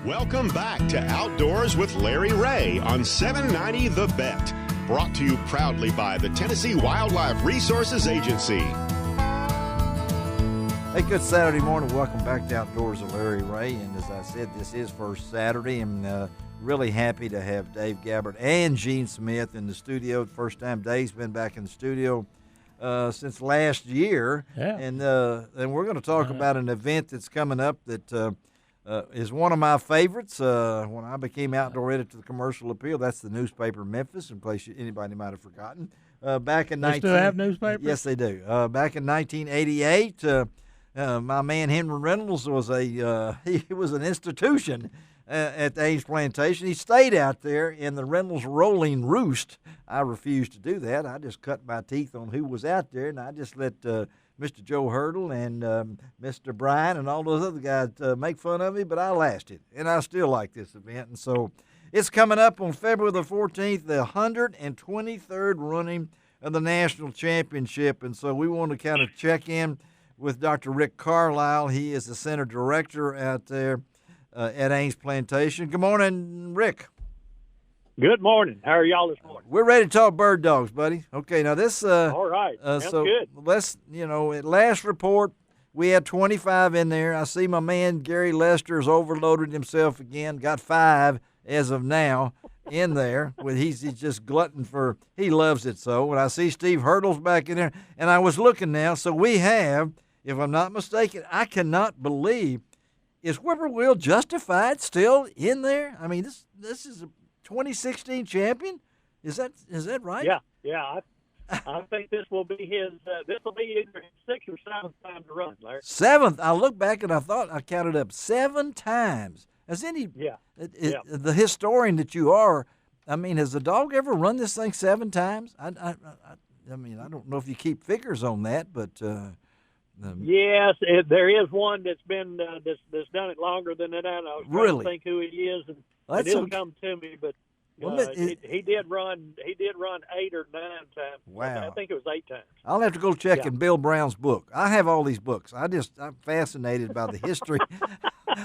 Welcome back to Outdoors with Larry Ray on 790 The Bet. Brought to you proudly by the Tennessee Wildlife Resources Agency. Hey, good Saturday morning. Welcome back to Outdoors with Larry Ray. And as I said, this is first Saturday, and really happy to have Dave Gabbard and Gene Smith in the studio. The first time Dave's been back in the studio since last year. Yeah. And we're going to talk about an event that's coming up that is one of my favorites. When I became outdoor editor to the Commercial Appeal, that's the newspaper Memphis, in case anybody might have forgotten. Back in They still have newspapers? Yes, they do. Back in 1988, my man Henry Reynolds was he was an institution at the Ames Plantation. He stayed out there in the Reynolds Rolling Roost. I refused to do that. I just cut my teeth on who was out there, and I just let Mr. Joe Hurdle and Mr. Bryan and all those other guys make fun of me, but I lasted, and I still like this event. And so it's coming up on February the 14th, the 123rd running of the National Championship, and so we want to kind of check in with Dr. Rick Carlisle. He is the center director out there at Ames Plantation. Good morning, Rick. Good morning. How are y'all this morning? We're ready to talk bird dogs, buddy. Okay, now this. All right. Sounds good. Let's, at last report, we had 25 in there. I see my man Gary Lester's overloaded himself again. Got 5 as of now in there. He's just glutton for. He loves it so. And I see Steve Hurdle's back in there. And I was looking now. So we have, if I'm not mistaken, I cannot believe, is Whippoorwill Justified still in there? I mean, this is a 2016 champion. Is that right? Yeah. I think this will be his. This will be either his 6th or 7th time to run, Larry. 7th. I looked back and I thought I counted up 7 times. Has any? Yeah. The historian that you are, I mean, has the dog ever run this thing 7 times? I mean, I don't know if you keep figures on that, but. Yes, there is one that's been that's done it longer than that. I was trying to think who he is, and it didn't come to me, but he did run 8 or 9 times. Wow. I think it was 8 times. I'll have to go check in Bill Brown's book. I have all these books. I'm fascinated by the history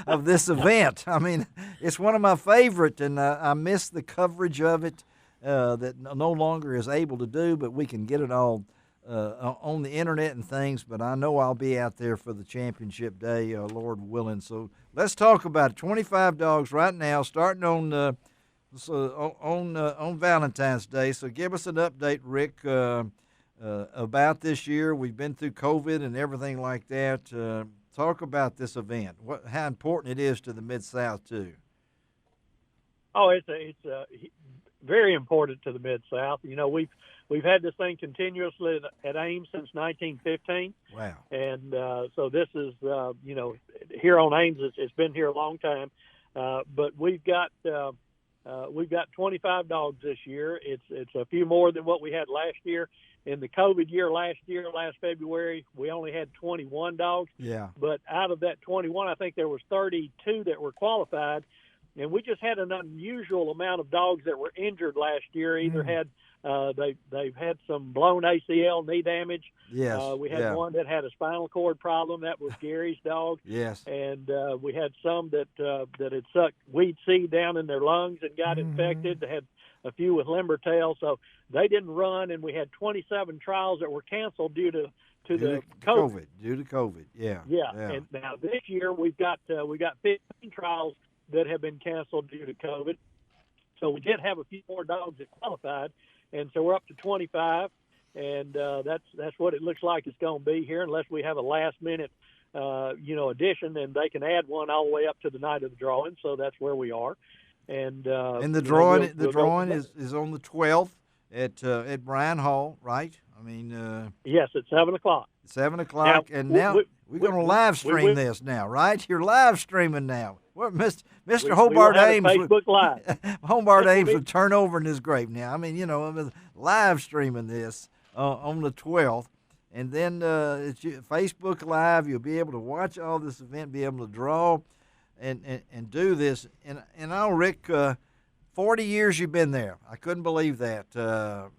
of this event. I mean, it's one of my favorite, and I miss the coverage of it that no longer is able to do, but we can get it all on the internet and things. But I know I'll be out there for the championship day, Lord willing. So let's talk about it. 25 dogs right now, starting on Valentine's Day. So give us an update, Rick, about this year. We've been through COVID and everything like that. Talk about this event. How important it is to the Mid-South too. Oh, it's very important to the Mid-South. We've had this thing continuously at Ames since 1915. Wow. And so this is, here on Ames, it's been here a long time. But we've got 25 dogs this year. It's a few more than what we had last year. In the COVID year, last February, we only had 21 dogs. Yeah. But out of that 21, I think there was 32 that were qualified. And we just had an unusual amount of dogs that were injured last year. Either had they've had some blown ACL, knee damage. Yes. We had one that had a spinal cord problem. That was Gary's dog. Yes. And we had some that had sucked weed seed down in their lungs and got infected. They had a few with limber tail, so they didn't run. And we had 27 trials that were canceled due to the COVID. Due to COVID. Yeah. And now this year we got 15 trials that have been canceled due to COVID. So we did have a few more dogs that qualified, and so we're up to 25, and that's what it looks like it's going to be here, unless we have a last-minute, addition, and they can add one all the way up to the night of the drawing. So that's where we are. And the drawing is on the 12th at Bryan Hall, right? I mean, yes, at 7:00. 7:00, and now we're going to live stream this now, right? You're live streaming now. Well, Mr. Hobart Ames, Facebook Live. Hobart Ames would turn over in his grave now. I mean, I'm live streaming this on the 12th, and then it's Facebook Live. You'll be able to watch all this event, be able to draw, and do this. And Rick, 40 years you've been there. I couldn't believe that.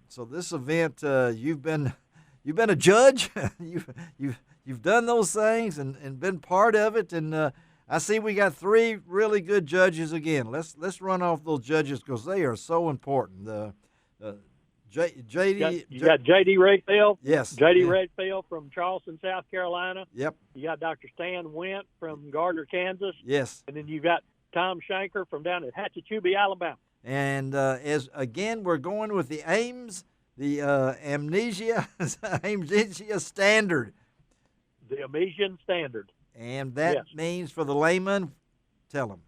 So this event, you've been a judge. you've done those things and been part of it. And I see we got three really good judges again. Let's run off those judges because they are so important. JD. You got J.D. Redfield. Yes. J.D. Yeah. Redfield from Charleston, South Carolina. Yep. You got Dr. Stan Went from Gardner, Kansas. Yes. And then you got Tom Shanker from down at Hatchetooby, Alabama. And as again, we're going with the Ames, the amnesia standard. The Amesian Standard. And that means for the layman, tell them.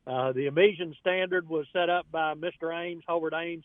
The Amesian Standard was set up by Mr. Ames, Howard Ames,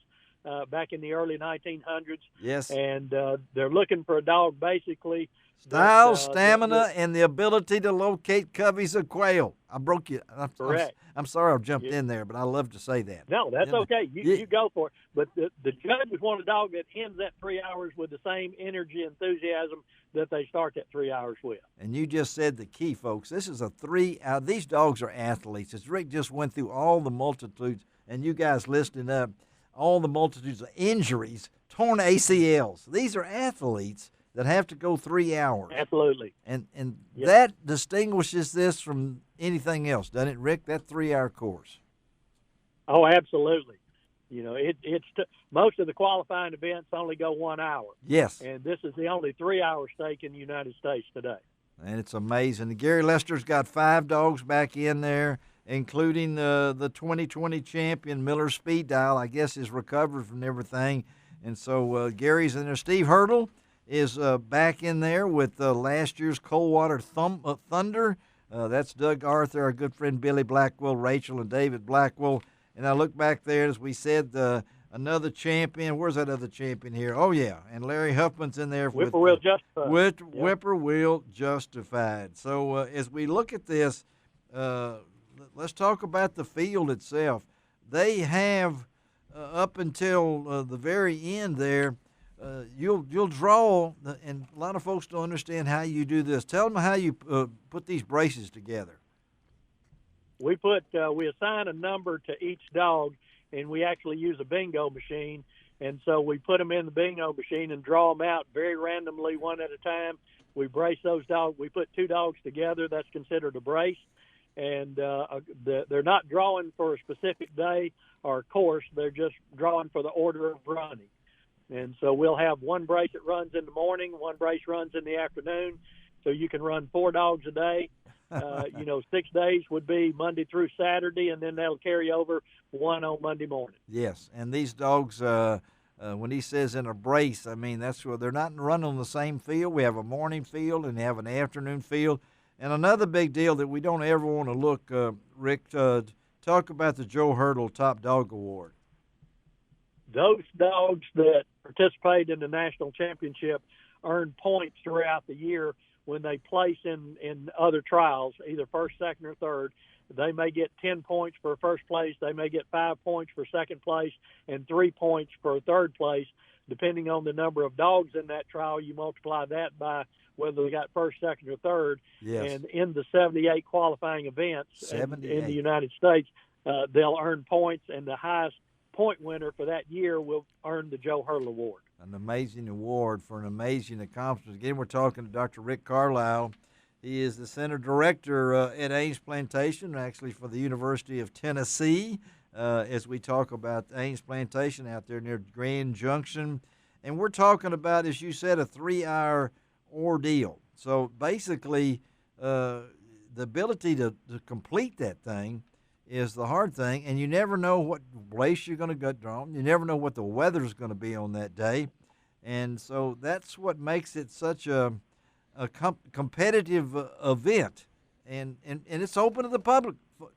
back in the early 1900s. Yes. And they're looking for a dog basically. Style, stamina, and the ability to locate coveys of quail. I broke you. Correct. I'm sorry I jumped in there, but I love to say that. No, that's okay. You go for it. But the judges want a dog that ends that 3 hours with the same energy and enthusiasm that they start that 3 hours with. And you just said the key, folks. This is a 3 hour. These dogs are athletes. As Rick just went through all the multitudes, and you guys listening up, all the multitudes of injuries, torn ACLs. These are athletes that have to go 3 hours. Absolutely. And that distinguishes this from anything else, doesn't it, Rick? That 3 hour course. Oh, absolutely. You know, most of the qualifying events only go 1 hour. Yes. And this is the only 3 hour stake in the United States today. And it's amazing. Gary Lester's got 5 dogs back in there, including the 2020 champion, Miller Speed Dial, I guess, is recovered from everything. And so Gary's in there. Steve Hurdle is back in there with last year's Coldwater Thunder. That's Doug Arthur, our good friend Billy Blackwell, Rachel, and David Blackwell. And I look back there, as we said, another champion. Where's that other champion here? Oh, yeah, and Larry Huffman's in there. Whippoorwill Justified. Whippoorwill Justified. So as we look at this, let's talk about the field itself. They have, up until the very end there, you'll draw, and a lot of folks don't understand how you do this. Tell them how you put these braces together. We assign a number to each dog, and we actually use a bingo machine. And so we put them in the bingo machine and draw them out very randomly, one at a time. We brace those dogs. We put 2 dogs together. That's considered a brace. And they're not drawing for a specific day or course. They're just drawing for the order of running. And so we'll have one brace that runs in the morning, one brace runs in the afternoon. So you can run 4 dogs a day. 6 days would be Monday through Saturday, and then they'll carry over 1 on Monday morning. Yes, and these dogs, when he says in a brace, I mean, that's where they're not running on the same field. We have a morning field and they have an afternoon field. And another big deal that we don't ever want to look, Rick, talk about the Joe Hurdle Top Dog Award. Those dogs that participate in the national championship earn points throughout the year when they place in other trials, either first, second, or third. They may get 10 points for first place. They may get 5 points for second place and 3 points for third place. Depending on the number of dogs in that trial, you multiply that by whether they got first, second, or third. Yes. And in the 78 qualifying events in the United States, they'll earn points, and the highest point winner for that year will earn the Joe Hurdle Award. An amazing award for an amazing accomplishment. Again, we're talking to Dr. Rick Carlisle. He is the center director at Ames Plantation, actually for the University of Tennessee, as we talk about Ames Plantation out there near Grand Junction. And we're talking about, as you said, a 3-hour ordeal. So basically, the ability to complete that thing is the hard thing, and you never know what race you're going to get drawn. You never know what the weather's going to be on that day, and so that's what makes it such a competitive event, and it's open to the public,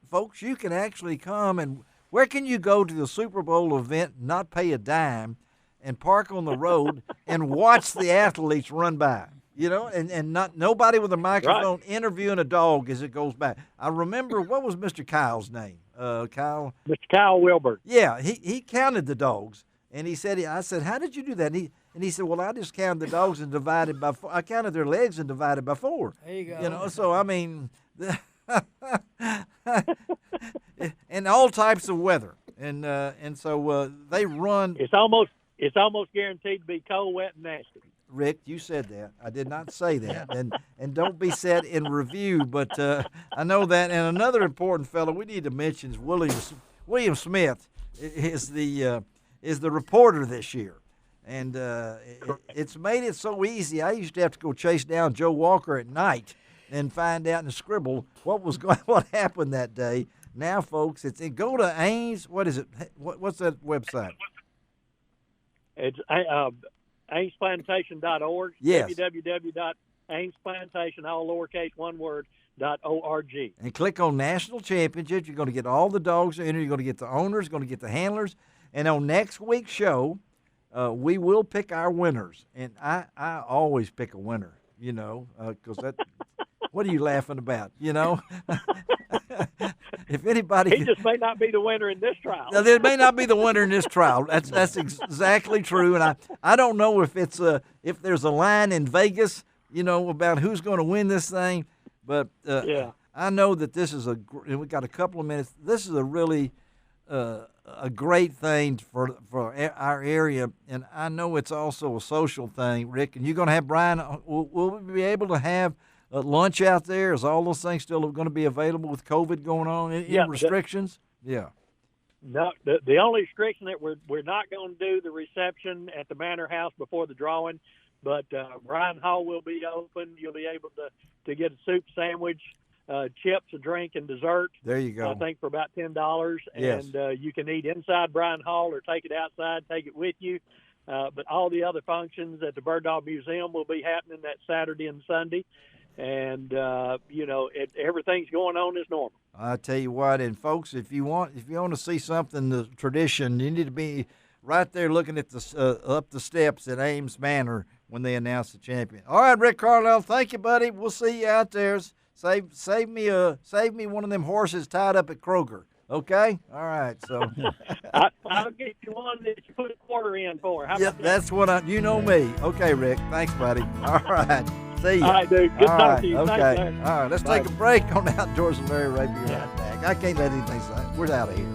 folks. You can actually come, and where can you go to the Super Bowl event, not pay a dime, and park on the road and watch the athletes run by? You know, and not nobody with a microphone interviewing a dog as it goes by. I remember, what was Mr. Kyle's name? Kyle? Mr. Kyle Wilbert. Yeah, he counted the dogs, and he said, I said, how did you do that? And he said, well, I just counted the dogs and divided by 4. I counted their legs and divided by 4. There you go. You know, so I mean, and all types of weather, and so they run. It's almost guaranteed to be cold, wet, and nasty. Rick, you said that. I did not say that. And don't be set in review, but I know that. And another important fellow we need to mention is William Smith is the reporter this year. And it's made it so easy. I used to have to go chase down Joe Walker at night and find out in the scribble what happened that day. Now, folks, go to Ames. What is it? What's that website? It's AmesPlantation.org. Yes. www.AmesPlantation, all lowercase, one word, .org. And click on National Championships. You're going to get all the dogs in. You're going to get the owners, going to get the handlers. And on next week's show, we will pick our winners. And I always pick a winner, because that. What are you laughing about? If anybody, he just may not be the winner in this trial. Now, there may not be the winner in this trial. That's exactly true. And I don't know if there's a line in Vegas, about who's going to win this thing. But yeah. I know that this is we got a couple of minutes. This is a really a great thing for our area, and I know it's also a social thing, Rick. And you're going to have Brian. Will we be able to have lunch out there? Is all those things still going to be available with COVID going on? Any restrictions? Yeah. No, the only restriction that we're not going to do the reception at the Manor House before the drawing, but Bryan Hall will be open. You'll be able to get a soup sandwich, chips, a drink, and dessert. There you go. I think for about $10. Yes. And you can eat inside Bryan Hall or take it outside, take it with you. But all the other functions at the Bird Dog Museum will be happening that Saturday and Sunday. And everything's going on as normal. I tell you what, and folks, if you want to see something, the tradition, you need to be right there looking at the up the steps at Ames Manor when they announce the champion. All right, Rick Carlisle, thank you, buddy. We'll see you out there. Save me one of them horses tied up at Kroger. Okay? All right. So I'll get you one that you put a quarter in for. Yeah, that's what you know me. Okay, Rick. Thanks, buddy. All right. See you. All right, dude. Good talking to you. Okay. Thanks, all right. Let's take a break on Outdoors with Larry Ray. Be right back. I can't let anything slide. We're out of here.